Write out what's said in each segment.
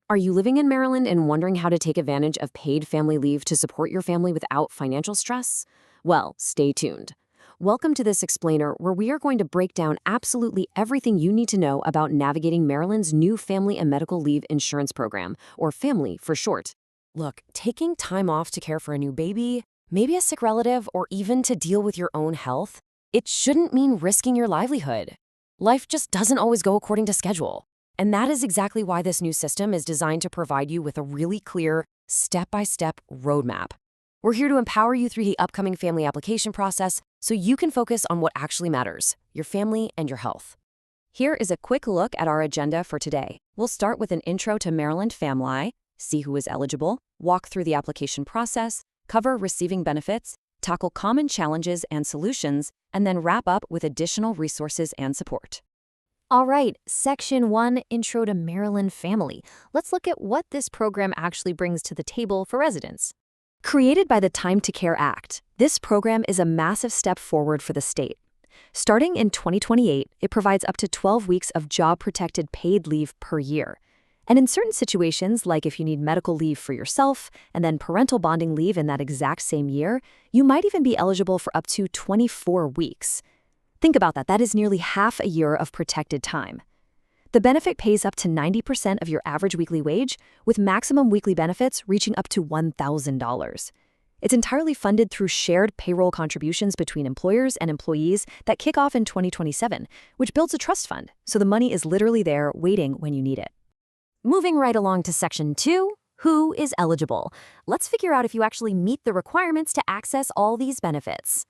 Are you living in Maryland and wondering how to take advantage of paid family leave to support your family without financial stress? Well, stay tuned. Welcome to this explainer where we are going to break down absolutely everything you need to know about navigating Maryland's new Family and Medical Leave Insurance Program, or FAMLY for short. Look, taking time off to care for a new baby, maybe a sick relative, or even to deal with your own health, it shouldn't mean risking your livelihood. Life just doesn't always go according to schedule. And that is exactly why this new system is designed to provide you with a really clear, step-by-step roadmap. We're here to empower you through the upcoming family application process so you can focus on what actually matters, your family and your health. Here is a quick look at our agenda for today. We'll start with an intro to Maryland FMLA, see who is eligible, walk through the application process, cover receiving benefits, tackle common challenges and solutions, and then wrap up with additional resources and support. All right, Section 1, Intro to Maryland Family. Let's look at what this program actually brings to the table for residents. Created by the Time to Care Act, this program is a massive step forward for the state. Starting in 2028, it provides up to 12 weeks of job-protected paid leave per year. And in certain situations, like if you need medical leave for yourself and then parental bonding leave in that exact same year, you might even be eligible for up to 24 weeks. Think about that. That is nearly half a year of protected time. The benefit pays up to 90% of your average weekly wage, with maximum weekly benefits reaching up to $1,000. It's entirely funded through shared payroll contributions between employers and employees that kick off in 2027, which builds a trust fund, so the money is literally there waiting when you need it. Moving right along to Section 2, who is eligible? Let's figure out if you actually meet the requirements to access all these benefits.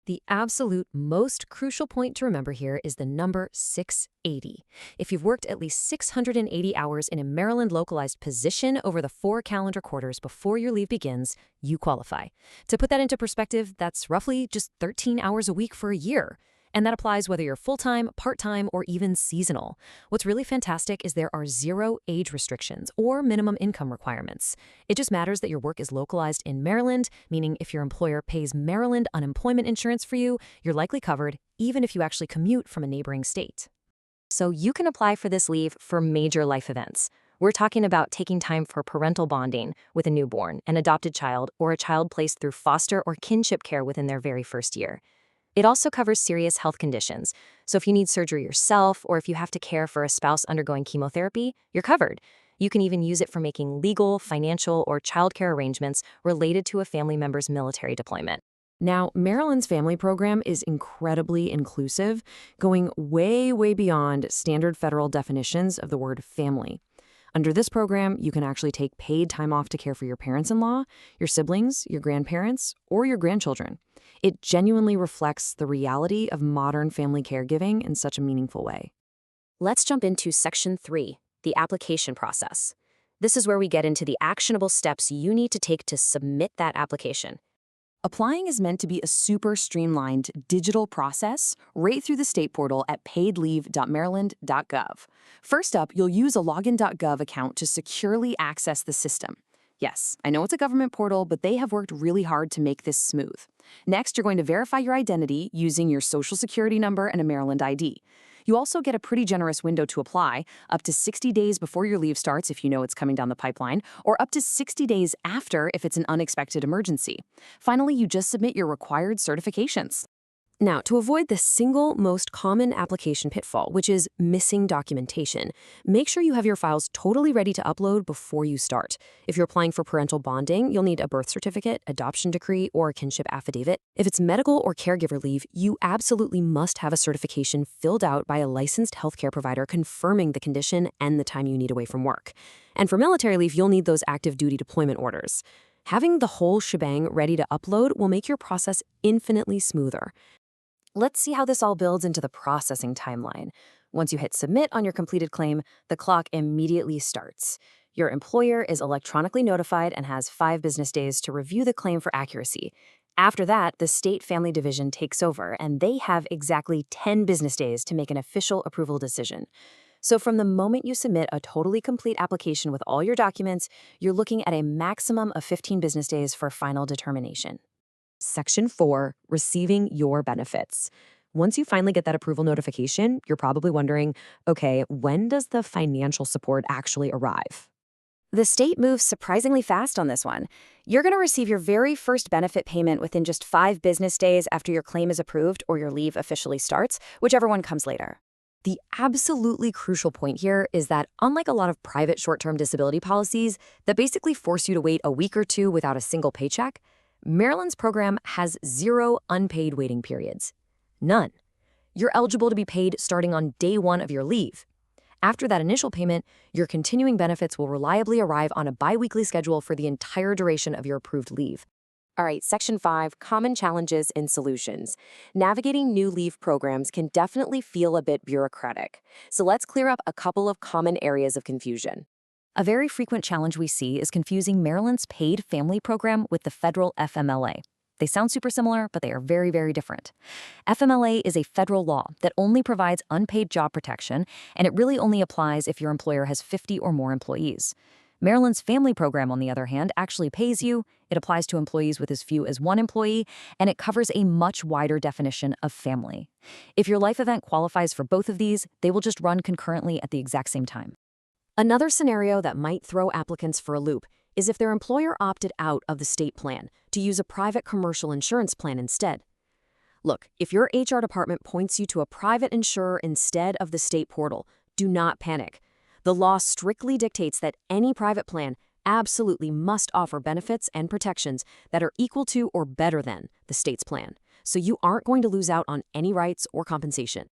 The absolute most crucial point to remember here is the number 680. If you've worked at least 680 hours in a Maryland localized position over the 4 calendar quarters before your leave begins, you qualify. To put that into perspective, that's roughly just 13 hours a week for a year. And that applies whether you're full-time, part-time, or even seasonal. What's really fantastic is there are 0 age restrictions or minimum income requirements. It just matters that your work is localized in Maryland, meaning if your employer pays Maryland unemployment insurance for you, you're likely covered, even if you actually commute from a neighboring state. So you can apply for this leave for major life events. We're talking about taking time for parental bonding with a newborn, an adopted child, or a child placed through foster or kinship care within their very first year. It also covers serious health conditions, so if you need surgery yourself or if you have to care for a spouse undergoing chemotherapy, you're covered. You can even use it for making legal, financial, or childcare arrangements related to a family member's military deployment. Now, Maryland's family program is incredibly inclusive, going way, way beyond standard federal definitions of the word family. Under this program, you can actually take paid time off to care for your parents-in-law, your siblings, your grandparents, or your grandchildren. It genuinely reflects the reality of modern family caregiving in such a meaningful way. Let's jump into Section 3, the application process. This is where we get into the actionable steps you need to take to submit that application. Applying is meant to be a super streamlined digital process right through the state portal at paidleave.maryland.gov. First up, you'll use a login.gov account to securely access the system. Yes, I know it's a government portal, but they have worked really hard to make this smooth. Next, you're going to verify your identity using your social security number and a Maryland ID. You also get a pretty generous window to apply, up to 60 days before your leave starts if you know it's coming down the pipeline, or up to 60 days after if it's an unexpected emergency. Finally, you just submit your required certifications. Now, to avoid the single most common application pitfall, which is missing documentation, make sure you have your files totally ready to upload before you start. If you're applying for parental bonding, you'll need a birth certificate, adoption decree, or a kinship affidavit. If it's medical or caregiver leave, you absolutely must have a certification filled out by a licensed healthcare provider confirming the condition and the time you need away from work. And for military leave, you'll need those active duty deployment orders. Having the whole shebang ready to upload will make your process infinitely smoother. Let's see how this all builds into the processing timeline. Once you hit submit on your completed claim, the clock immediately starts. Your employer is electronically notified and has 5 business days to review the claim for accuracy. After that, the State Family Division takes over, and they have exactly 10 business days to make an official approval decision. So from the moment you submit a totally complete application with all your documents, you're looking at a maximum of 15 business days for final determination. Section 4, receiving your benefits. Once you finally get that approval notification, you're probably wondering, okay, when does the financial support actually arrive? The state moves surprisingly fast on this one. You're going to receive your very first benefit payment within just 5 business days after your claim is approved or your leave officially starts, whichever one comes later. The absolutely crucial point here is that unlike a lot of private short-term disability policies that basically force you to wait a week or two without a single paycheck, Maryland's program has 0 unpaid waiting periods. None. You're eligible to be paid starting on day 1 of your leave. After that initial payment, your continuing benefits will reliably arrive on a biweekly schedule for the entire duration of your approved leave. All right, Section 5, Common Challenges and Solutions. Navigating new leave programs can definitely feel a bit bureaucratic, so let's clear up a couple of common areas of confusion. A very frequent challenge we see is confusing Maryland's paid family program with the federal FMLA. They sound super similar, but they are very, very different. FMLA is a federal law that only provides unpaid job protection, and it really only applies if your employer has 50 or more employees. Maryland's family program, on the other hand, actually pays you, it applies to employees with as few as 1 employee, and it covers a much wider definition of family. If your life event qualifies for both of these, they will just run concurrently at the exact same time. Another scenario that might throw applicants for a loop is if their employer opted out of the state plan to use a private commercial insurance plan instead. Look, if your HR department points you to a private insurer instead of the state portal, do not panic. The law strictly dictates that any private plan absolutely must offer benefits and protections that are equal to or better than the state's plan, so you aren't going to lose out on any rights or compensation.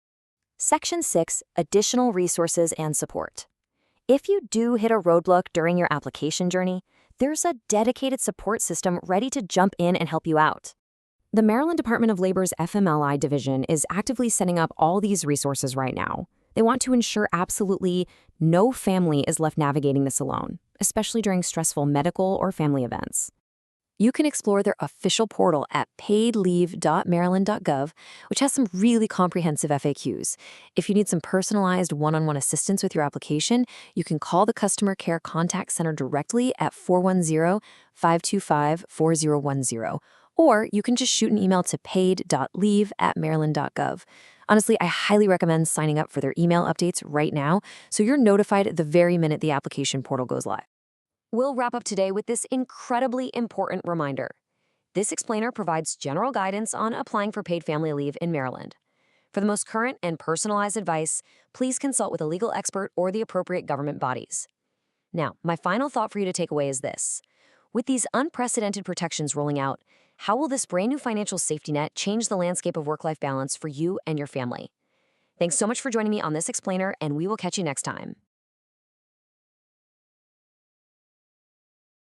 Section 6, Additional Resources and Support. If you do hit a roadblock during your application journey, there's a dedicated support system ready to jump in and help you out. The Maryland Department of Labor's FMLI division is actively setting up all these resources right now. They want to ensure absolutely no family is left navigating this alone, especially during stressful medical or family events. You can explore their official portal at paidleave.maryland.gov, which has some really comprehensive FAQs. If you need some personalized one-on-one assistance with your application, you can call the Customer Care Contact Center directly at 410-525-4010, or you can just shoot an email to paid.leave@maryland.gov. Honestly, I highly recommend signing up for their email updates right now so you're notified the very minute the application portal goes live. We'll wrap up today with this incredibly important reminder. This explainer provides general guidance on applying for paid family leave in Maryland. For the most current and personalized advice, please consult with a legal expert or the appropriate government bodies. Now, my final thought for you to take away is this. With these unprecedented protections rolling out, how will this brand new financial safety net change the landscape of work-life balance for you and your family? Thanks so much for joining me on this explainer, and we will catch you next time.